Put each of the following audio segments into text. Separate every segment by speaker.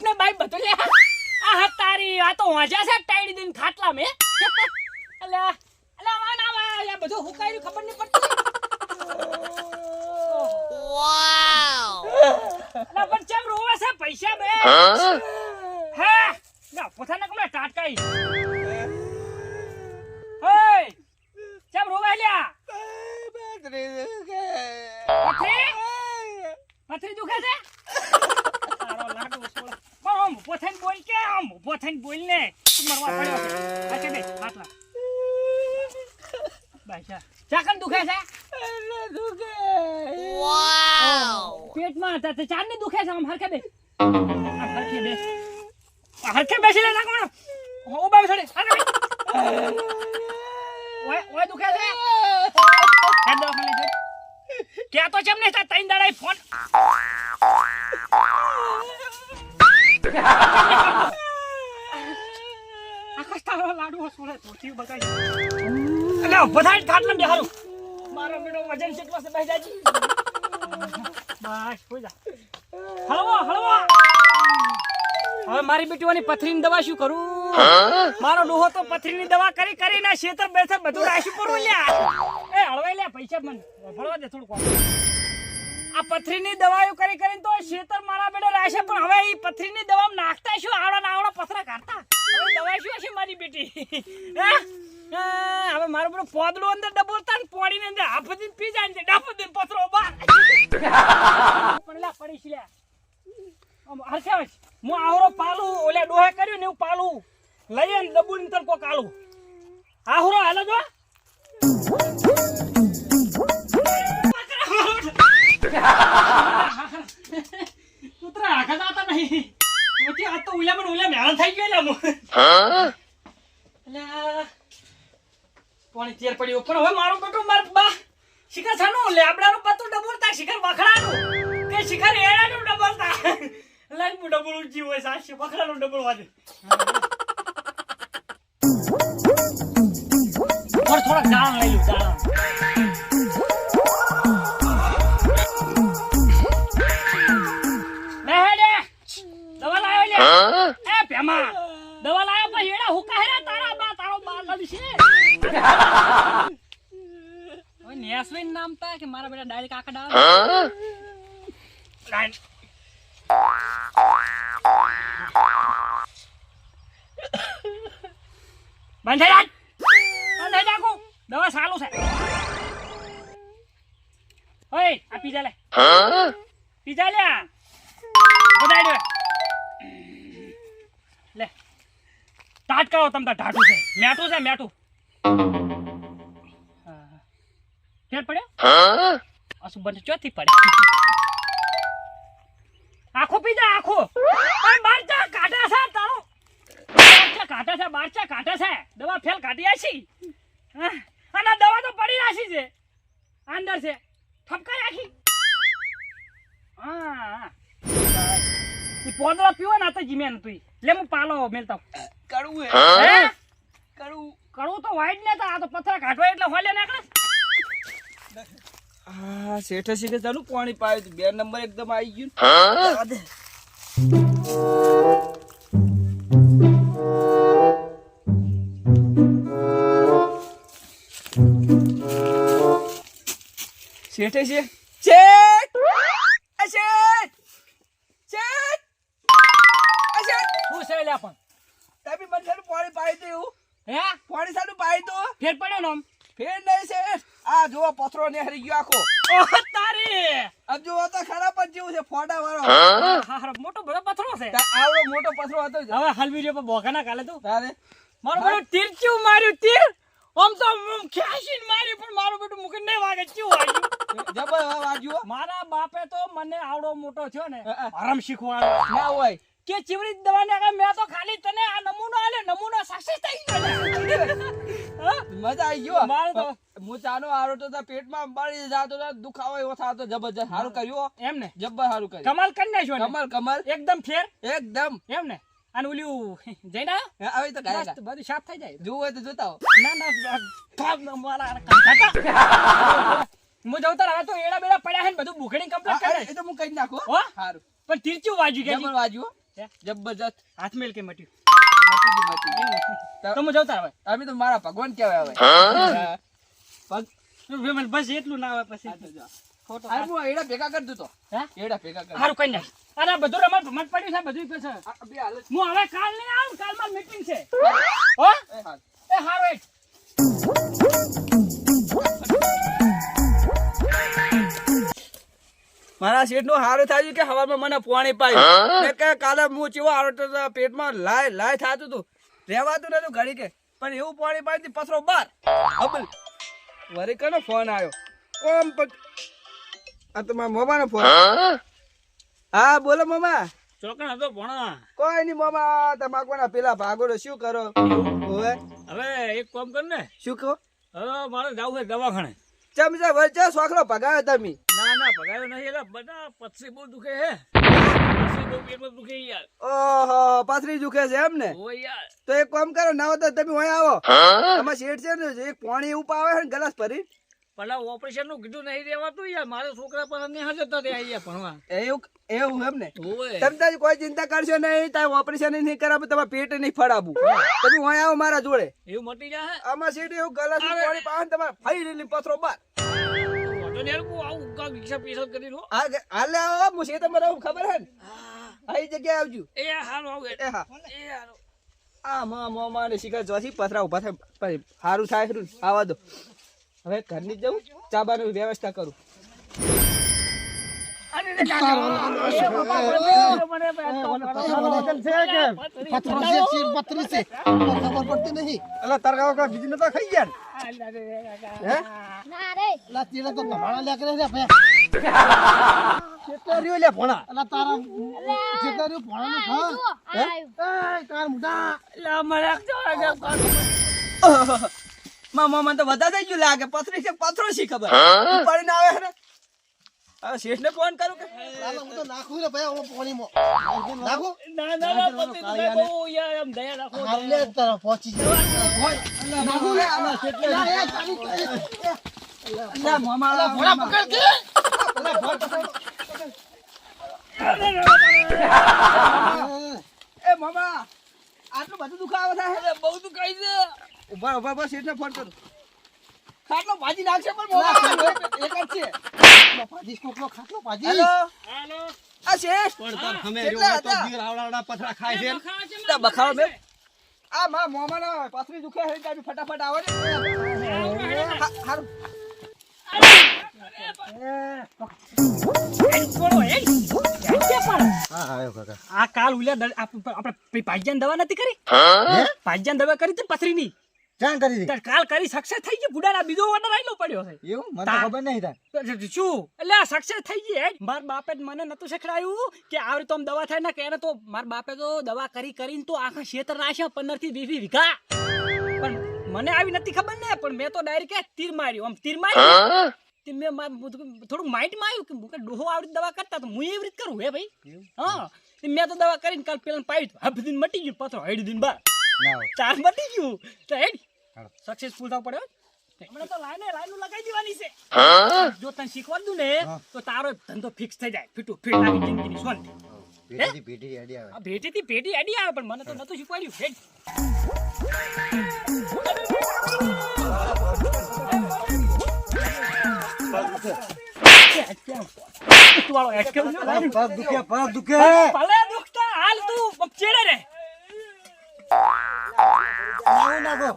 Speaker 1: ને બાઈ બધું લે આ તારી આ તો વાજા છે ટાઈડી દઈને ખાટલા મે અલા અલા વાના વા આ બધું હુકાયું ખબર નહીં પડતી વાવ અલા પણ ચમ રોવે છે પૈસા બે હે ના પોતાના કમલા ટાટકાઈ ઓય ચમ રોવે લ્યા પથરી દુખે છે તારો લાડુ સોળા પણ આમ ઉભો થઈને બોલ કે આમ ઉભો થઈને બોલ ને મરવા પડ્યો છે આ કે બે હાથલા બાઈસા ચાકન દુખે છે દુખે વાવ પેટમાં હતા તે ચાંદ ને દુખે છે આમ હરખે બે હરખે બેસી લે નાખો ઓ બાબ છડે ઓય દુખે છે હેડ દો ખાલી જો क्या तो चमने था तीन दाड़ा फोन आकाश तारो लाडू सोले तोती बगाई अले बधाई खाटलं बेहारू मारो बेडो वजन કેટલો છે બેજાજી બસ હોઈ જા હળવો હવે મારી બેટીઓની પથરીની દવા શું કરું મારો ડોહો તો પથરીની દવા કરી કરીને શેતર બેઠા બધું રાશી પર લ્યા એ હળવાઈ લે પૈસા મને ભળવા દે થોડું આ પથરીની દવાઓ કરી કરીને તો શેતર મારા બેડે રાશે પણ હવે ઈ પથરીની દવા નાખતા શું આવડા પથરા કાઢતા હવે દવા શું હશે મારી બેટી હે હવે મારો બેટો પોદડો અંદર ડબોલતા ને પોડીને અંદર આફદીન પી જાય ને ડાફદીન પથરો બહાર પણ લા પડી છે લે હરખે હું આવરો પાલું ઓલે ડોહે કર્યું ને એવું પાલું લઈએ ને ડબુન તર કો કાલું આહરો હાલો જો કૂતરા આખા જાતા નહીં ઓકે આ તો ઉલા મેળા થઈ ગયો લે અલ્યા પાણી ચેર પડ્યો પણ હવે મારો બેટો માર બા શિખર છાનો લેબડાનો પત્તો ડબોલતા શિખર વખડાનું કે શિખર એડાનું ડબોલતા લાઈન મુ ડબોલું જીવ હોય સાચે વખડાનું ડબોલવા દે થોડા ગાણ લઈ લો ગાણ દવા લાયો લે એ પેમા દવા લાયો પછી એડા હુકા હેરા તારો બા લડી છે ઓય નેસવીન નામ તા કે મારા બેટા ડાયરેક્ટ આખા ડાળ લાઈન બંધ રાખો દવા સાલું છે ઓય આ પીજા લે પીજા લે બધાઈ દે લે ટાટ કરો તમ તા ઢાટું છે મેઠું ફેર પડ્યો અસુ બંધ ચોથી પડે આખો પીજા આખો પણ બારચા કાઢા છે તારો બારચા કાઢા છે દવા ફેલ કાઢી આછી અને દવા તો પડી રાશી છે અંદર છે ઠપકાઈ રાખી હા ઈ પોદળા પીવો ને તો જીમે ન તું લે હું પાલો મેલતા કડવું હે કડવું તો વાઈડ ને આ તો પથરા કાઢવા એટલે હોલે નાખે
Speaker 2: હા શેઠે શીખે ચાલુ પાણી પાયું 2 નંબર એકદમ આવી ગયું શેઠે છે શેઠ
Speaker 1: શું છે લે પણ
Speaker 2: તમે મને સારું પાણી પાયું તો એવું
Speaker 1: હે
Speaker 2: પાણી સારું પાયું તો
Speaker 1: ફેર પડ્યો ને આમ
Speaker 2: ફેર નહીં શેઠ આ જો પથરો ને હરી ગયો આખો
Speaker 1: ઓહ તારી
Speaker 2: આ જો તો ખરાબ જ જેવું છે ફોડા વાળો
Speaker 1: હા મોટો બધો પથરો છે
Speaker 2: આવડો મોટો પથરો હતો
Speaker 1: હવે હલવી રહ્યો પણ બોગાના કાલે તું
Speaker 2: તારે
Speaker 1: મારો બેટો તીર ક્યું માર્યું તીર આમ તો ખેંચીને માર્યું પણ મારો બેટો મુકે નહીં વાગે ક્યું વાગ્યું
Speaker 2: જબર વાગ્યો
Speaker 1: મારા બાપે તો મને આવડો મોટો થયો ને આરામ શીખવાડો
Speaker 2: ના હોય
Speaker 1: કે ચીવડી દવાને કે મેં તો ખાલી તને આ નમૂનો આલ્યો નમૂનો સક્સેસ થઈ ગયો
Speaker 2: મજા આવી ગયો
Speaker 1: મારે તો
Speaker 2: હું ચાનો આરો તો પેટમાં અંબાડી જાતો દુખાવો એવો થાતો જબરજસ્ત સારું કર્યું
Speaker 1: એમ ને
Speaker 2: જબર સારું કર્યું
Speaker 1: કમાલ કરી નાખ્યો
Speaker 2: કમલ
Speaker 1: એકદમ ફેર
Speaker 2: એકદમ
Speaker 1: એમ ને અને ઓલ્યું જઈને
Speaker 2: હવે તો ગાય
Speaker 1: બધું સાફ થઈ જાય
Speaker 2: જોવું હોય તો જોતા હો
Speaker 1: ના મારા કંટાટા હું જવતા હવે તો એડા બેડા પડ્યા છે ને બધું બુકડી કમ્પ્લીટ કરે
Speaker 2: એ તો હું કહી નાખું
Speaker 1: હો
Speaker 2: સારું
Speaker 1: પણ તીરચું વાજ્યું કે
Speaker 2: જબર વાજ્યું
Speaker 1: હે?
Speaker 2: જબરજસ્ત.
Speaker 1: હાથ મેલ કે મટ્યું
Speaker 2: મટી ગયું.
Speaker 1: તો હું જવતા હવે
Speaker 2: અમે તો મારા ભગવાન કહેવાય હવે. પગ
Speaker 1: બસ એટલું ના આવે પછી ખોટો
Speaker 2: આ હું એડા ભેગા કરી દઉં તો.
Speaker 1: હે?
Speaker 2: એડા ભેગા કરી.
Speaker 1: હારું કઈ નાખ અરે આ બધું રમત ભમત પડ્યું છે બધું પછી
Speaker 2: આ બે હાલ જ.
Speaker 1: હું હવે કાલ નહીં આવું કાલ માર મીટિંગ છે હો
Speaker 2: એ હાલ.
Speaker 1: એ હારું એટ
Speaker 2: મારા શેઠનું હારું થાય કે હવામાં મને પાણી પાયું ને કે કાલે હું ચેવો હારો તો પેટમાં લાય થાતું હતું રહેવાતું નતું ઘડી કે પણ એવું પાણી પાયું પથરો બાર હબલ વરી કનો ફોન આવ્યો ઓમ આ તો મારા મોમાનો ફોન હા બોલો મોમા
Speaker 1: ચોકણ હતો ભણા
Speaker 2: કોઈ નહીં મોમા તમાકવાના પેલા ભાગોડો શું કરો ઓવે
Speaker 1: હવે એક કામ કર ને
Speaker 2: શું કહો
Speaker 1: હવે મારે જવું છે દવાખાને
Speaker 2: ચમચા વચ્ચે સોખલો ભગાવ્યો તમે
Speaker 1: ના ના ભગાયો નહીં એટલે બધા પથરી બહુ દુખે હે પથરી બહુ પેટમાં દુખે યાર
Speaker 2: ઓહો પાથરી દુખે છે એમ ને
Speaker 1: ઓ યાર
Speaker 2: તો એક કામ કરો ના હોય તો તમે અહીં આવો તમારા શેઠ છે ને એક પાણી એવું પાવે છે ને ગ્લાસ ભરી
Speaker 1: પેલા ઓપરેશન નું કીધું નહીં દેવાતું યાર મારા છોકરા પર નહીં જતા તે અહીંયા ભણવા
Speaker 2: એવું એમ ને
Speaker 1: ઓય
Speaker 2: તમે તારી કોઈ ચિંતા કરશો નહીં તારે ઓપરેશન નહીં કરાવું તમારે પેટ નહીં ફડાવું તમે અહીં આવો મારા જોડે
Speaker 1: એવું મટી જાય
Speaker 2: આમાં શેઠ એવું ગ્લાસ પાણી પાવે ને તમારે ફાઈ રેલી પથરો બાર
Speaker 1: વાંધો નહીં હું આવું કાંક રિક્ષા પૈસા કરી લો
Speaker 2: હાલે આવો હું છે તમારે ખબર હે ને આવી જગ્યાએ આવજો
Speaker 1: એ હારું આવું
Speaker 2: એ હા
Speaker 1: એ હારું
Speaker 2: આ મોમાં ને શિખર જોથી પથરા ઉભા થાય પછી સારું થાય ખરું આવા દો હવે ઘરની જ જવું ચાબાની વ્યવસ્થા કરું એટલે તરગાવ કા બીજી નતા ખાઈ ગયા હે કેટલા રહ્યો લે ભણા મામા તો બધા થઈ ગયું લાગે પથરી છે પથરો છે ખબર પડીને આવે છે ને હવે શેઠ ને ફોન કરું કે
Speaker 3: નાખું રે ભાઈ પાણીમાં નાખું
Speaker 1: ના ના ના પતિ બહુ યાર આમ દયા રાખો
Speaker 3: હાલે તારા પહોંચી
Speaker 2: નાખું રે આમાં શેઠ ના મામા
Speaker 3: ભોળા પકડ કે
Speaker 2: એ મામા આટલું બધું દુખાવો થાય
Speaker 1: બહુ દુખાય છે
Speaker 2: ઉભા ઉભા બસ શેઠ ને ફોન કરું ખાટલો ભાજી નાખશે પણ મામા એક જ છે
Speaker 3: ભાજી કોકલો ખાટલો ભાજી
Speaker 2: હેલો
Speaker 1: હાલો
Speaker 2: આ શેઠ
Speaker 3: અમે
Speaker 2: કેટલા હતા?
Speaker 3: આવડા પથરા ખાય છે
Speaker 2: તા બખાવો બે આ મા મોમાના પાથરી દુખે છે તમે ફટાફટ આવો ને હારું
Speaker 1: આ કાલ ઉલ્યા આપણે પાજ્યાન દવા નથી કરી પાજ્યાન દવા કરી હતી પથરીની
Speaker 3: જાણ કરી
Speaker 1: તાર કાલ કરી સક્સેસ થઈ ગઈ બુડાના બીજો ઓર્ડર આયલો પડ્યો છે
Speaker 3: એવું મને ખબર નહીં થાય
Speaker 1: શું એટલે આ સક્સેસ થઈ ગઈ હે માર બાપે જ મને નતું શીખડાયું કે આવી તો દવા થાય ને કે એને તો માર બાપે તો દવા કરીને તો આખા ક્ષેત્ર નાખ્યા 15 થી 20 વીઘા પણ મને આવી નથી ખબર ને પણ મેં તો ડાયરેક્ટ તીર માર્યું આમ તીર માર્યું તે મેં થોડું માઇન્ડ માં આવ્યું કે મુકે ડોહો આવડી દવા કરતા તો હું એવી રીત કરું હે ભાઈ હા મેં તો દવા કરીને કાલ પેલા પાયું હબ દિન મટી ગયું પથરો હેડ દિન બાર ચાર મટી ગયું તો હેડ સક્સેસફુલ થવા પડ્યો હમણાં તો લાઈન લગાવી દેવાની છે જો તને શીખવા દઉં ને તો તારો ધંધો ફિક્સ થઈ જાય ફીટું ફીટ આવી જિંદગીની શાંતિ
Speaker 3: પેટી આડી આવે
Speaker 1: આ ભેટીથી ભેટી આડી આવે પણ મને તો નતું શીખવાડ્યું હેડ વાળો એટકે
Speaker 3: પગ દુખે
Speaker 1: ભલે દુખતા હાલ તું ચેડે રે
Speaker 3: નાખો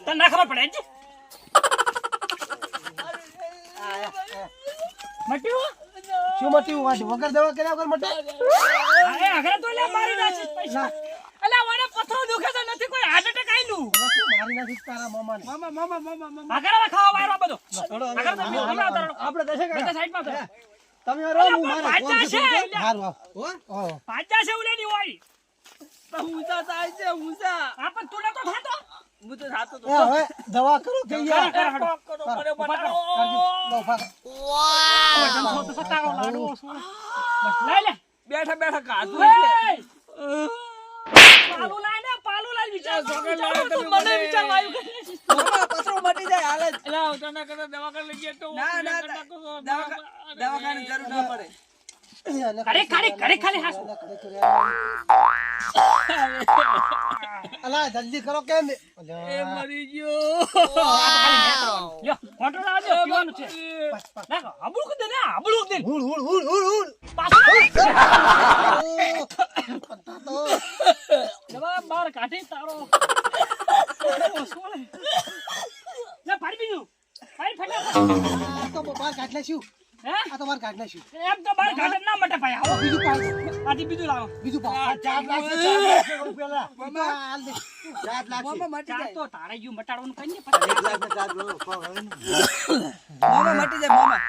Speaker 1: તને ના ખબર પડે છે મટ્યું
Speaker 3: શું મટ્યું વગર દવા કર્યા વગર મટે
Speaker 1: અરે આગળ તો લે મારી નાખી પૈસા અલા મને પથરો દુખે છે નથી કોઈ હાર્ટ એટેક આઈલું
Speaker 3: મારી નાખી તારા મામાને
Speaker 2: મામા
Speaker 1: આગળ ખાવા વાયરો બધો આગળ તો હમણાં ઉતારો
Speaker 2: આપણે દશે
Speaker 1: બધા સાઈડમાં તો
Speaker 3: તમે રહો હું મારા
Speaker 1: પાછા છે
Speaker 3: હારું આવો
Speaker 1: પાછા છે ઉલેની હોય
Speaker 2: ઊંચા થાય છે ઊંચા
Speaker 1: આ પણ તું નતો થાતો
Speaker 2: હું તો થાતો તો
Speaker 3: હવે દવા કરો કે યાર
Speaker 1: કર મને બતાવો લઈ લે
Speaker 2: બેઠા બેઠા કાધું એટલે
Speaker 1: પાલુ લાઈ વિચાર મને વિચાર આવ્યું
Speaker 2: મામા પથરો મટી જાય હાલ જ
Speaker 1: એલા તને કદા દવાખાને લઈ ગયા તો
Speaker 2: ના દવાખાને જરૂર ના પડે
Speaker 1: ઘડી ખાલી હાસો.
Speaker 3: અલા જલ્દી કરો કેમ
Speaker 2: મરી ગયો.
Speaker 1: લ્યો, control આવજો, પીવાનું છે. નાખો, આબળું કૂદી દે ને, આબળું કૂદી દે.
Speaker 3: હુડ હુડ હુડ હુડ હુડ
Speaker 1: પાછું
Speaker 3: પત્તા તો
Speaker 1: દવા બહાર કાઢી તારો. લે, પાડી બીજું. પાડી ફટાફટ.
Speaker 3: આ તો બહાર કાઢ લેશું
Speaker 1: હે?
Speaker 3: આ તો બહાર કાઢ લેશું
Speaker 1: એમ તો બહાર કાઢે ના મટે ભાઈ. આવો.
Speaker 3: બીજું પાડ
Speaker 1: આથી બીજું લાવો.
Speaker 3: બીજું પાડ 4 લાખ રૂપિયા હાલ દે 4 લાખ
Speaker 1: ચાર તો તારે ગયું મટાડવાનું કઈ નહીં.
Speaker 2: મામા મટી જાય મામા.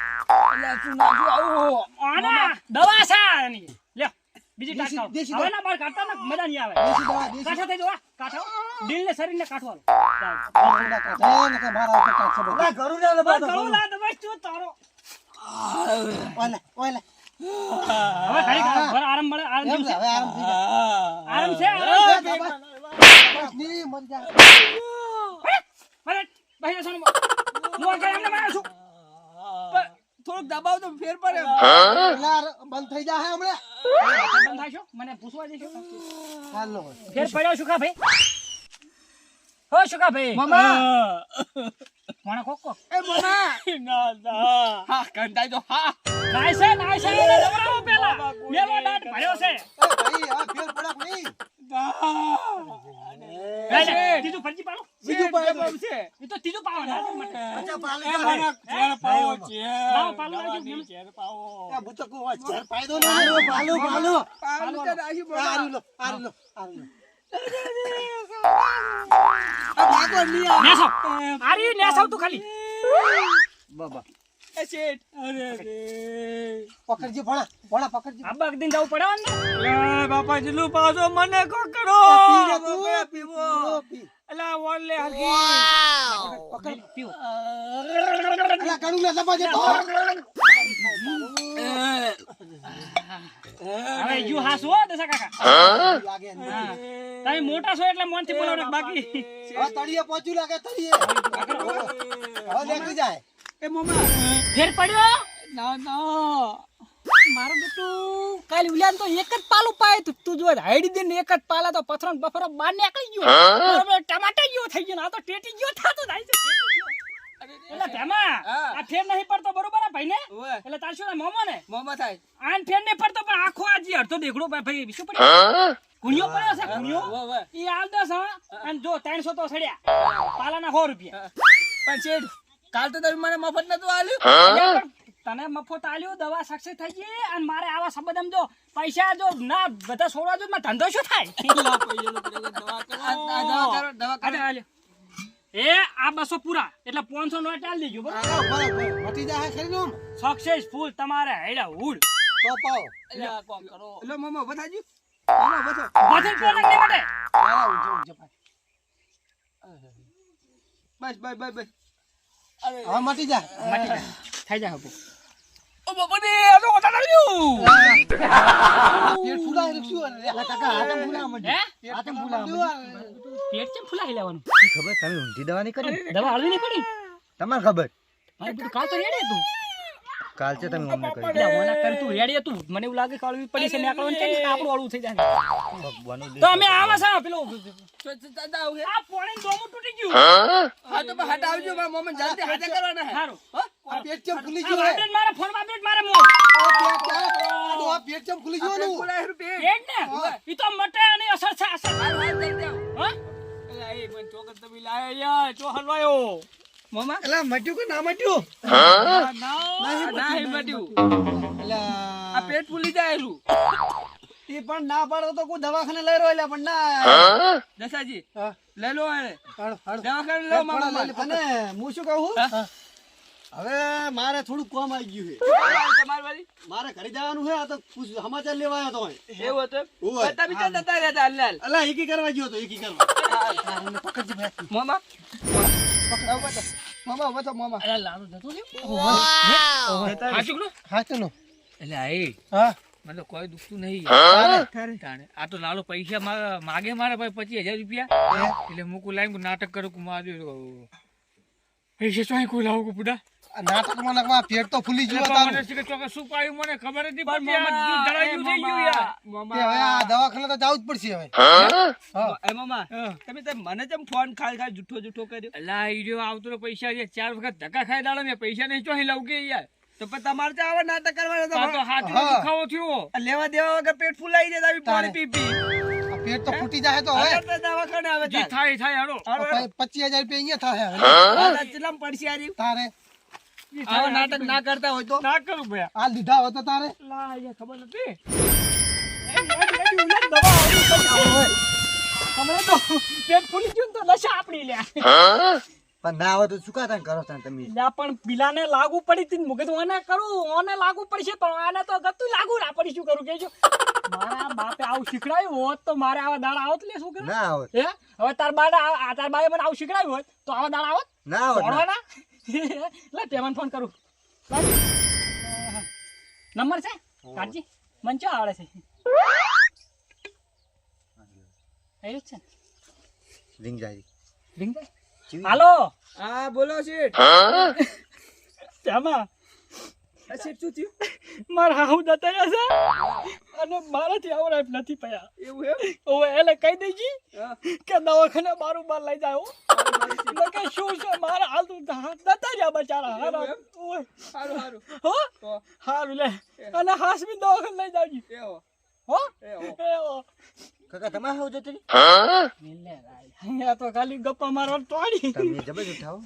Speaker 2: એટલે શું નાખ્યું આવું?
Speaker 1: આના દવા છે આની. લ્યો, બીજી ટાટ ખાઓ.
Speaker 3: દેશી
Speaker 1: હવે ના બહાર કાઢતા ને મજા નહીં આવે.
Speaker 3: દેશી દવા દેશી
Speaker 1: કાઠા થઈ જવા, કાઠો. દિલને શરીરને કાઠવાનો.
Speaker 3: દવા કાઢે ને કે મારા ઉપર કાઢ છે બધા ઘરું ના
Speaker 1: બસ ગળું લા દવા શું તારો.
Speaker 3: ઓલે ઓલે
Speaker 1: હવે ઘડી ઘર આરામ મળે. આરામ
Speaker 3: એમ
Speaker 1: છે.
Speaker 3: હવે આરામ થઈ જાય
Speaker 1: આરામ છે. આરામ છે.
Speaker 3: બસ ની મરી જા
Speaker 1: અરે, ભાઈ સોનું હું આ એમને મારું છું.
Speaker 2: પણ થોડુંક દબાવ તો ફેર પડે.
Speaker 3: એલા બંધ થઈ જાય હમણે
Speaker 1: બંધ થાશો મને પૂછવા દેશો.
Speaker 3: હાલો
Speaker 1: ફેર પડ્યો શુકા ભાઈ. હો શુકા ભાઈ.
Speaker 2: મામા.
Speaker 1: કોણ કોકો.
Speaker 2: એ મામા. હા કંટાઈ તો હા.
Speaker 1: નાઈસે નાઈસે એને દવરાવો પેલા. મેલો દાટ ભર્યો છે.
Speaker 3: એ ભાઈ આ ફેર પડક નહીં
Speaker 1: ત્રીજું ફરજી પાડો.
Speaker 3: બીજું પાડ
Speaker 2: છે.
Speaker 1: એ તો ત્રીજું પાડવાનું.
Speaker 3: અચ્છા પાલે
Speaker 1: લાવો પાલો લાવજો.
Speaker 3: આ બુતકો વાત ઘર પાયદો ને પાલો પાલો
Speaker 2: પાલું તો રાખ્યું મામા.
Speaker 3: આરી લો આરી લો આરી લો આ ભાગો ની આ
Speaker 1: નેસો. આરી નેસાવ તું ખાલી.
Speaker 3: બાબા
Speaker 2: એ શેઠ. અરે રે.
Speaker 3: પકડજી ભણા પકડજી
Speaker 1: આ બગ દિન જવું પડે ને.
Speaker 2: એ બાપા જીલું પાછો મને કો કરો.
Speaker 3: પી લે તું
Speaker 2: બાપા, પીવો.
Speaker 3: પી
Speaker 2: અલા ઓલે હરકી.
Speaker 1: પકડ પીવો.
Speaker 3: અલા કણું ના દબા દે તો
Speaker 1: હવે યુ હાસુ હો દસા કાકા.
Speaker 3: લાગે ને
Speaker 1: હા. તમે મોટા છો એટલે મોનથી બોલાવો ને બાકી.
Speaker 3: હવે તળિયે પહોંચ્યું લાગે તળિયે હવે નીકળી જાય
Speaker 2: એ મામા.
Speaker 1: ફેર પડ્યો.
Speaker 2: ના ના.
Speaker 1: મારું બેટું કાલ ઉલ્યાન તો એક જ પાલું પાય તું જો હાઈડી દે ને એક જ પાલા તો પથરો ને બફરો બહાર નીકળી ગયો. બરાબર ટમાટા જેવો થઈ ગયો ને આ તો ટેટી જેવો થાતો થાય છે. ટેટી જેવો. એટલે તેમાં
Speaker 2: હા.
Speaker 1: આ ફેર નહીં પડતો બરોબર આ ભાઈ ને.
Speaker 2: ઓવે.
Speaker 1: એટલે તાર શું મોમો ને
Speaker 2: મામા થાય.
Speaker 1: આન ફેર નહીં પડતો પણ આખો આજી અડધો દેખડો ભાઈ શું પડ્યો. ગુણિયો પડ્યો છે ગુણિયો.
Speaker 2: ઓવે.
Speaker 1: ઈ આલ દસ હા અને જો 300 તો સડ્યા પાલાના 100 રૂપિયા.
Speaker 2: પણ શેઠ કાલ તો તમે મને મફત નતું આલ્યું.
Speaker 1: એટલે પણ તને મફત આલ્યું દવા સક્સેસ થઈ ગઈ અને મારે આવા સંબંધ જો પૈસા જો ના બધા છોડવા જો મારો ધંધો શું થાય.
Speaker 2: દવા કરો દવા કરો.
Speaker 1: અરે હાલ્યો. એ આ 200 પૂરા એટલે 500 નોટ આલ દેજો બરોબર.
Speaker 3: મટી જાય ખરી નો
Speaker 1: સક્સેસફુલ તમારે હેડા ઉડ
Speaker 3: તો પાવ
Speaker 2: અલા કોમ કરો. એટલે મામા બતાજો.
Speaker 1: બધું કોણ ને માટે
Speaker 3: આ ઉજો ભાઈ
Speaker 2: બસ બસ બસ બસ.
Speaker 3: હવે મટી જાય
Speaker 1: મટી જાય થઈ જાય હબો.
Speaker 2: ઓ બાપા ને આ તો ઓટા લાગ્યું.
Speaker 3: પેટ ફૂલાય રખ્યું અરે કાકા હાથે ફૂલા મટી
Speaker 1: હે
Speaker 3: હાથે ફૂલા
Speaker 1: પેટ કેમ ફૂલાઈ લેવાનું.
Speaker 4: ખબર તમે ઊંધી દવા નહીં કરી
Speaker 1: દવા હળવી નહીં પડી.
Speaker 4: તમારે ખબર
Speaker 1: ભાઈ બધું કાલ તો રેડી હતું.
Speaker 4: કાલ છે તમે અમને કરી
Speaker 1: એટલે મને કરી તું રેડી હતું મને એવું લાગે કે હળવી પડી છે ને આકડવાનું કે આપણું હળવું થઈ જાય.
Speaker 4: ભગવાનનું
Speaker 1: તો અમે આવા છે પેલો
Speaker 2: દાદા આવું હે.
Speaker 1: આ પોણી દોમું તૂટી ગયું.
Speaker 2: હા તો હટ આવજો મારા મોમન જલ્દી હાથે કરવાના હે.
Speaker 1: સારું.
Speaker 3: આ પેટ કેમ ફૂલી
Speaker 1: આ
Speaker 3: ગયું હે
Speaker 1: વાઇબ્રેટ મારે ફોન વાઇબ્રેટ મારે મો.
Speaker 3: આ પેટ કેમ ફૂલી ગયું નું
Speaker 2: બોલાય રૂપિયા.
Speaker 1: પેટ ને ઈ તો મટે અને અસર છે અસર.
Speaker 2: હાલ હાલ દઈ દઉં.
Speaker 1: હા
Speaker 2: અલા એ મને ચોકર તમે લાયા યાર ચો હલવાયો. મામા
Speaker 3: એલા મટ્યું કે ના મટ્યું
Speaker 2: ના હે મટ્યું.
Speaker 3: એલા
Speaker 2: આ પેટ ફૂલી જાયેલું.
Speaker 3: ઈ પણ ના પાડો તો કોઈ દવાખાને લઈ રહ્યો એટલે પણ ના
Speaker 2: દસાજી
Speaker 3: હા.
Speaker 2: લઈ લો આને
Speaker 3: હાલો, હાલો.
Speaker 2: દવાખાને લો મામા.
Speaker 3: અને હું શું કહું હવે મારે થોડું કામ આવી ગયું છે
Speaker 2: તમારી વાળી
Speaker 3: મારે ઘરે જવાનું છે આ તો કુછ સમાચાર લેવા આવ્યો તો અહીં.
Speaker 2: એવું હતું
Speaker 3: ઓય.
Speaker 2: બધા બીજા જતા રહ્યા હતા હાલ
Speaker 3: અલા એકી કરવા ગયો તો એકી કરવા પકડજી ભાઈ
Speaker 2: મામા
Speaker 3: મામા હવે તો મામા
Speaker 1: અરે લાડુ જતો રહ્યો. હાચું કરું?
Speaker 3: હા ચલો
Speaker 2: એટલે આ એ
Speaker 3: હા
Speaker 2: મને કોઈ દુખતું નહીં
Speaker 3: તારે
Speaker 2: તાણે આ તો નાલો પૈસા માગે મારા ભાઈ 25,000 રૂપિયા એટલે મૂકું લાઈન નાટક કરું કે મારે પૈસા ચોઈ કોઈ લાવું બુડા
Speaker 3: નાટકમાં નાખવા પેટ તો ફૂલી ગયું
Speaker 1: મને
Speaker 3: તારું.
Speaker 1: શું કે ચોકે શું પાયું મને ખબર જ નહીં
Speaker 2: પણ
Speaker 1: પડતી. આમાં
Speaker 2: મામા,
Speaker 1: દૂધ ઢળાયું
Speaker 2: એ
Speaker 1: થઈ ગયું યાર.
Speaker 2: મામા,
Speaker 3: તે હવે આ દવાખાને તો જવું જ પડશે હવે. હા.
Speaker 2: એ મામા, તમે તો મને જેમ ફોન ખાલી જૂઠો કર્યો.
Speaker 1: અલા, ઈ રહ્યો આવતો તો પૈસા છે. 4 વખત ધક્કા ખાઈ દાડો મેં પૈસા નહીં ચોહી લઉં કે યાર.
Speaker 2: તો પણ તમારે તો આવા નાટક કરવાના
Speaker 1: આ તો
Speaker 2: તો
Speaker 1: હાથનો
Speaker 3: હા.
Speaker 1: દુખાવો થયો.
Speaker 2: લેવા દેવા વગર પેટ ફૂલાઈ જાય આવી પાણી પી પી.
Speaker 3: આ પેટ તો ફૂટી જાય તો હવે.
Speaker 2: હવે તો દવાખાને આવે
Speaker 1: જી થાય થાય હાલો.
Speaker 3: 25,000 રૂપિયા અહીંયા થાય હવે.
Speaker 2: કેટલામાં પડશે આ રહ્યું?
Speaker 3: તારે
Speaker 1: જી થાય.
Speaker 2: આવા નાટક ના કરતા હોય તો
Speaker 1: ના કરું ભયા.
Speaker 3: આ લીધા હોય તો તારે.
Speaker 1: લા, અહીંયા ખબર નથી. એડી ઉલટ દવા આવી ગઈ. હમણાં તો પેટ ફૂલી ગયું ને તો નશા આપણી લ્યા.
Speaker 4: પણ ના આવે તો શું કાં કરો છો તમે?
Speaker 1: લ્યા, પણ પીલાને લાગુ પડી તી મગજ ઓને કરું ઓને લાગુ પડશે પણ આને તો ગતું લાગુ ના પડી. શું કરું કેજો? મારા બાપે આવું શીખડાયું હોત તો મારે આવા દાડા આવત લે. શું કરું?
Speaker 4: ના આવે.
Speaker 1: હે હવે તાર બાએ મને આવું શીખડાયું હોત તો આવા દાડા આવત?
Speaker 4: ના આવે.
Speaker 1: પડવાના? લે પેમેન્ટ ફોન કરું. નંબર છે કાઢજી. મને ચો આવડે છે? એ જ છે ને?
Speaker 4: રિંગ જાય.
Speaker 1: રિંગ દે. હાલો.
Speaker 2: હા બોલો શેઠ.
Speaker 1: તેમાં
Speaker 2: આ શેઠ શું થયું?
Speaker 1: મારા હાહુ દતાયા છે અને મારાથી આવડાય નથી પયા.
Speaker 2: એવું એમ?
Speaker 1: ઓવે એટલે કહી દેજી
Speaker 2: હા.
Speaker 1: કે દવાખાને મારું બાર લઈ જાઓ. કે શું છે મારા હાલ તું દતાયા બચારા.
Speaker 2: એવું
Speaker 1: હારો.
Speaker 2: એમ?
Speaker 1: ઓવે.
Speaker 2: સારું
Speaker 1: હો
Speaker 2: તો
Speaker 1: હારું લે અને હાસમી દવાખાને લઈ જાવજી.
Speaker 2: એવો
Speaker 1: હો
Speaker 2: એવો.
Speaker 1: એવો.
Speaker 4: કાકા તમારે આવું જતી
Speaker 1: લે રાય. અહીંયા તો ખાલી ગપ્પા મારવા તોડી.
Speaker 4: તમે જબરજસ્ત ઉઠાવો.